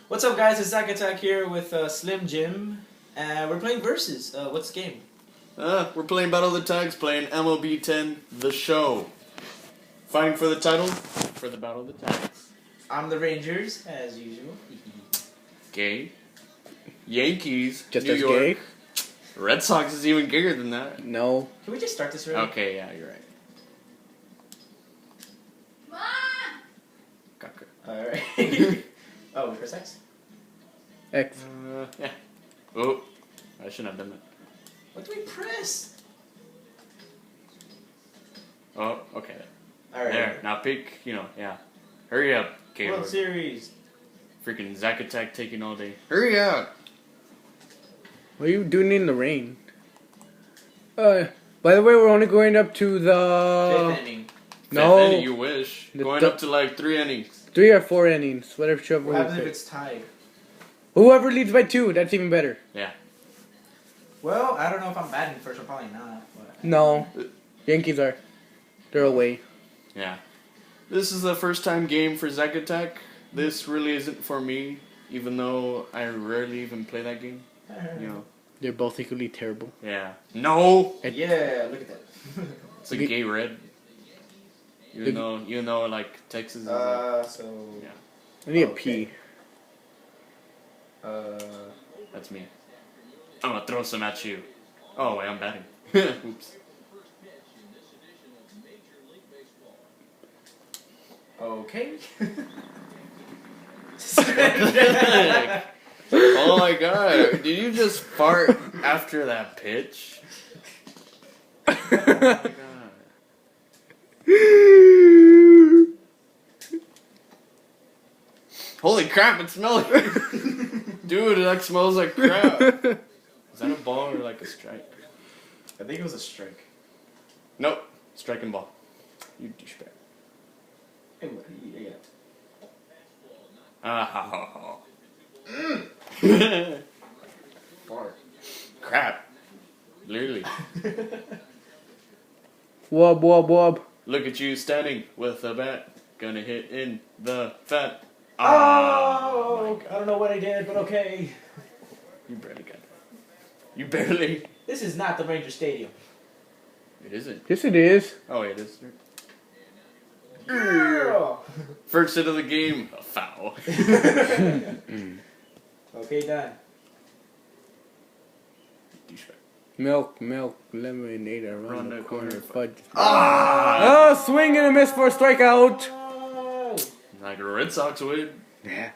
What's up, guys? It's Zack here with Slim Jim. We're playing Versus. What's the game? We're playing Battle of the Tags, playing MLB 10, the show. Fighting for the title for the Battle of the Tags. I'm the Rangers, as usual. Gay. Yankees, Just New as York. gay? Red Sox is even gayer than that. No. Can we just start this already? Okay, yeah, you're right. Caca. Alright. Oh, we press X? X. Yeah. Oh, I shouldn't have done that. What do we press? Oh, okay. Alright. There, now pick, yeah. Hurry up, Caleb. World Series. Freaking Zack Attack taking all day. Hurry up! What are you doing in the rain? By the way, we're only going up to the... Fifth inning. No. Fifth inning, you wish. The Going up to like 3 innings. 3 or 4 innings, whatever. What happens if it's tied? Whoever leads by 2, that's even better. Yeah. Well, I don't know if I'm batting first. I'm probably not. But... No. Yankees are. They're away. Yeah. This is the first time game for Zack Attack. This really isn't for me, even though I rarely even play that game. They're both equally terrible. Yeah. No! Yeah, look at that. It's a gay red. Even though like Texas is so... yeah. I need a Okay. P. That's me. I'm gonna throw some at you. Oh wait, I'm batting. Oops. Okay. Oh my god, did you just fart after that pitch? Oh my god. Holy crap, it smells like... Dude, that smells like crap. Is that a ball or like a strike? I think it was a strike. Nope, strike and ball. You douchebag. Hey, what? Yeah. Ah ha ha ha. Fart. Crap. Literally. Wob, wob, wob. Look at you standing with a bat. Gonna hit in the fat. Oh! I don't know what I did, but okay. You barely got that. You barely. This is not the Ranger Stadium. It isn't. Yes, it is. Oh, it is. Girl! First hit of the game, a foul. Okay, done. Douchebag. Milk, lemonade around Around the the corner. corner. Fudge. Ah! Oh, swing and a miss for a strikeout. Oh! Like a Red Sox would. Yeah.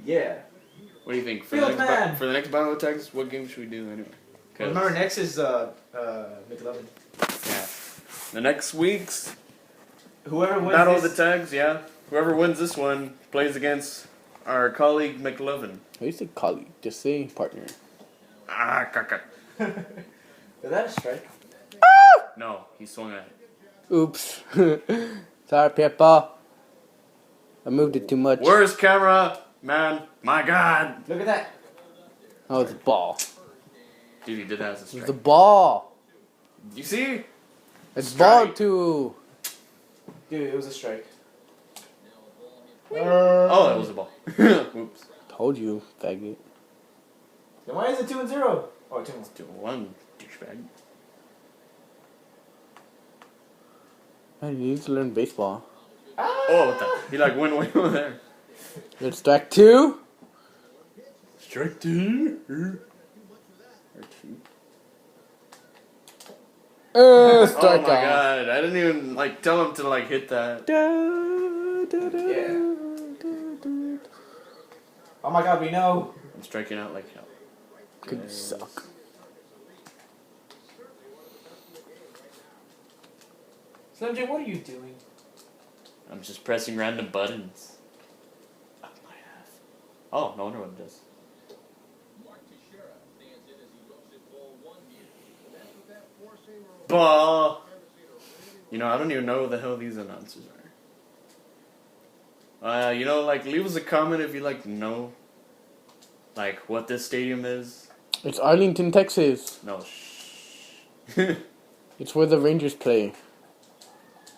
Yeah. What do you think? For, Field the, man. next for the next battle attacks, what game should we do anyway? 'Cause- Remember, next is McLovin. Yeah. The next week's Whoever wins Battle of this, the Tags, yeah. Whoever wins this one plays against our colleague McLovin. I used to colleague. Just say partner. Ah, caca. Is that a strike? No, he swung at it. Oops. Sorry, Peppa. I moved it too much. Where's camera? Man, my God. Look at that. Oh, it's a ball. Dude, he did that as a It's strike. a ball. You see? It's Strike. ball too. Dude, it was a strike. Oh, that was a ball. Oops. Told you, faggot. Then why is it 2-0? Oh, 2-1. 2-1, douchebag. Man, you need to learn baseball. Oh, what the? He like went way over there. Let's strike 2. Strike 2. Strike Oh my out. God! I didn't even like tell him to like hit that. Yeah. Oh my God, we know. I'm striking out like hell. Could suck. Slim Jim, what are you doing? I'm just pressing random buttons. Up my ass. Oh, no wonder what it does. Ball. I don't even know who the hell these announcers are. Like leave us a comment if you like know, like what this stadium is. It's Arlington, Texas. No, It's where the Rangers play.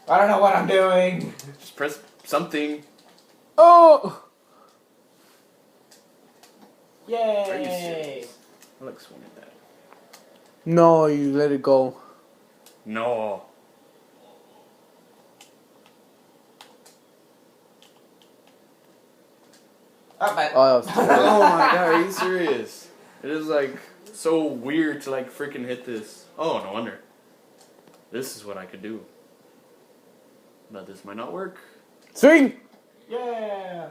I don't know what I'm doing. Just press something. Oh! Yay! Are you serious? I like swing at that. No, you let it go. No. Oh, bye. Oh, Oh my god, are you serious? It is like so weird to like freaking hit this. Oh, no wonder. This is what I could do. But this might not work. swing! Yeah!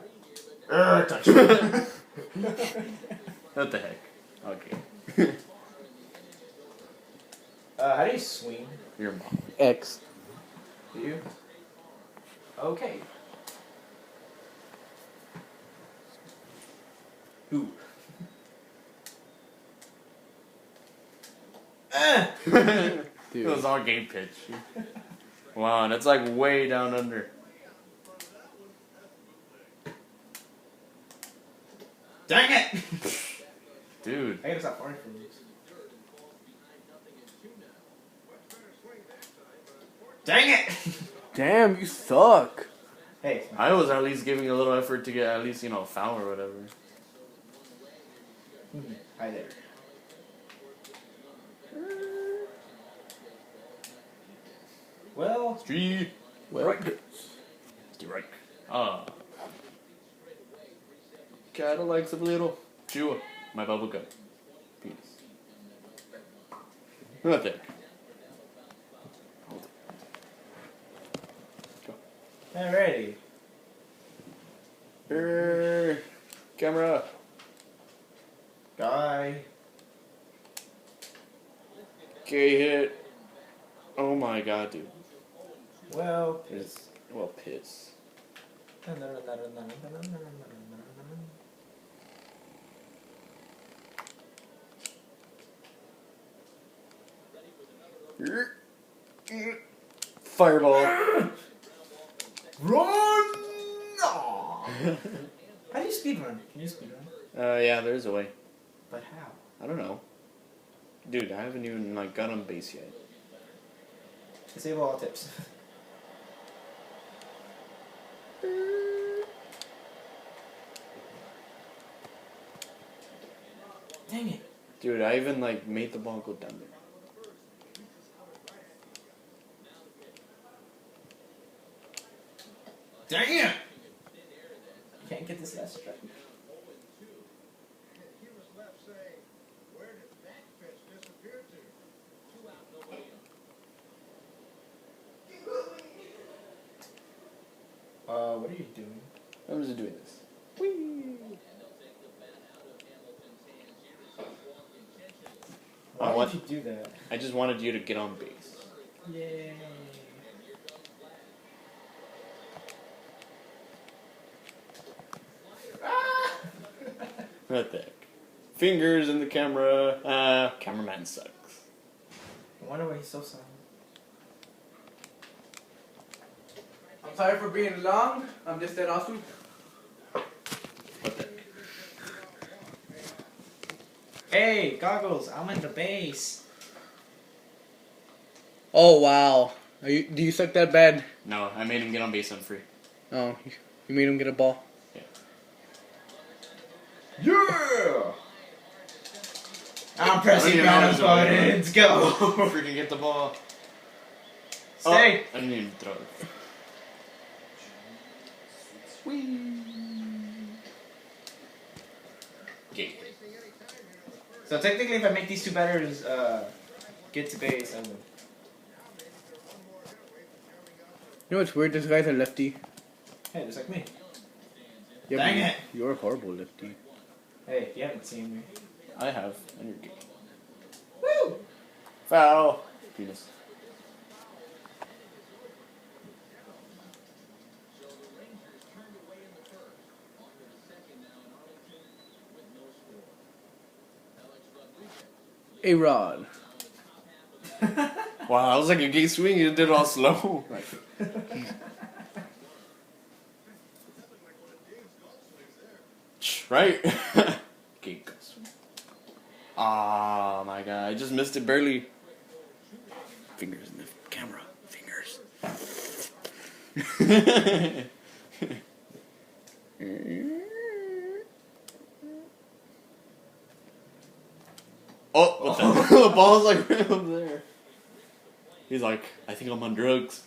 Touch. What the heck? Okay. How do you swing? Your mom. X. Do you? Okay. Ooh. It Dude. was all game pitch. Wow, that's like way down under. Dang it! Dude. I gotta stop farting from this. Dang it! Damn, you suck. Hey. I was at least giving a little effort to get at least, a foul or whatever. Hi there. Well, Strike. Strike. Ah. Kinda likes a little. Chew my bubble gum. Penis. What the heck? alrighty. Camera. Guy. Okay, hit. Oh my god, dude. Well. Piss. Fireball. Run! Aw. How do you speedrun? Can you speedrun? Yeah, there's a way. But how? I don't know. Dude, I haven't even got on base yet. Disable all tips. Dang it. Dude, I even made the ball go down there. Dang it! Can't get this last strike. What are you doing? I'm just doing this. Why What? did you do that? I just wanted you to get on base. Yay. What the heck? Fingers in the camera. Cameraman sucks. I wonder why he's so silent. I'm sorry for being long. I'm just that awesome. What the heck? Hey, goggles, I'm in the base. Oh, wow. Do you suck that bad? No, I made him get on base on free. Oh, you made him get a ball. Yeah! I'm pressing even know random there's a way. buttons. Go! Freaking get the ball. Stay! Oh, I didn't even throw it. Okay. So technically, if I make these two batters get to base, I win. You know what's weird? This guy's a lefty. Hey, just like me. Yeah, Dang but it. You're a horrible lefty. Hey, you haven't seen me. I have. And you're good. Woo! Foul. Penis. A-Rod. Wow, that was like a gay swing. You did it all slow. Right? Gay swing. Ah, my god. I just missed it barely. Fingers in the camera. Fingers. Oh, what the? The ball's like right up there. He's like, I think I'm on drugs.